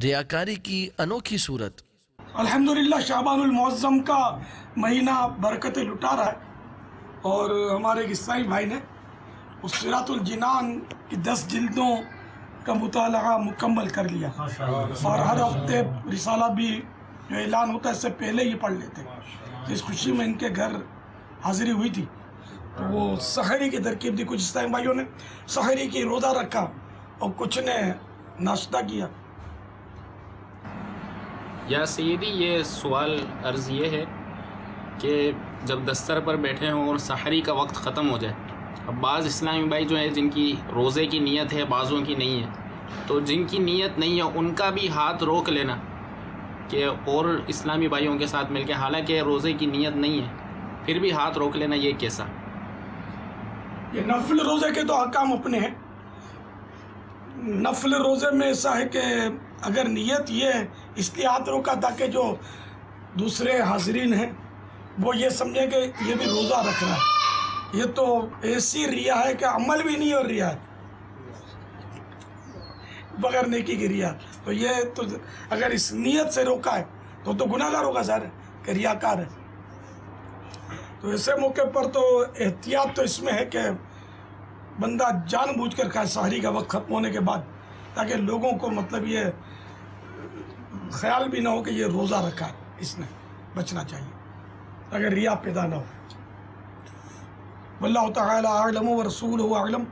ریاکاری کی انوکھی صورت۔ الحمدللہ شعبان المعظم کا مہینہ برکتیں لٹا رہا ہے، اور ہمارے ایک اسلامی بھائی نے اس صراط الجنان کی 10 جلدوں کا مطالعہ مکمل کر لیا، اور ہر ہفتے رسالہ بھی جو اعلان ہوتا ہے اس سے پہلے ہی پڑھ لیتے۔ اس خوشی میں ان کے گھر حاضری ہوئی تھی، تو وہ سحری کی ترکیب دی۔ کچھ اسلامی بھائیوں نے سحری کی روزہ رکھا اور کچھ نے ناشتہ کیا۔ یا سیدی، یہ سوال عرض یہ ہے کہ جب دستر پر بیٹھے ہوں اور سحری کا وقت ختم ہو جائے، اب بعض اسلامی بھائی جو ہیں جن کی روزے کی نیت ہے، بعضوں کی نہیں ہے، تو جن کی نیت نہیں ہے ان کا بھی ہاتھ روک لینا کہ اور اسلامی بھائیوں کے ساتھ مل کے، حالانکہ روزے کی نیت نہیں ہے پھر بھی ہاتھ روک لینا، یہ کیسا؟ یہ نفل روزے کے تو احکام اپنے ہیں۔ نفل روزے میں ایسا ہے کہ اگر نیت یہ ہے اس لیے ہاتھ روکا تاکہ جو دوسرے حاضرین ہیں وہ یہ سمجھیں کہ یہ بھی روزہ رکھ رہا ہے، یہ تو ایسی ریا ہے کہ عمل بھی نہیں اور ریا ہے، بغیر نیکی کی ریا۔ تو یہ تو اگر اس نیت سے روکا ہے تو گناہ گار ہوگا ظاہر ہے کہ ریاکار ہے۔ تو ایسے موقع پر تو احتیاط تو اس میں ہے کہ بندہ جان بوجھ کر کھائے سحری کا وقت ختم ہونے کے بعد، تاکہ لوگوں کو مطلب یہ خیال بھی نہ ہو کہ یہ روزہ رکھا ہے، اس نے بچنا چاہیے اگر ریا پیدا نہ ہو۔ واللہ تعالی اعلم ورسولہ اعلم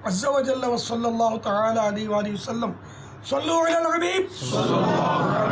عز وجل، وصلی اللہ تعالی علیہ وآلہ وسلم۔ صلوا علی الحبیب صلی اللہ علیہ وسلم۔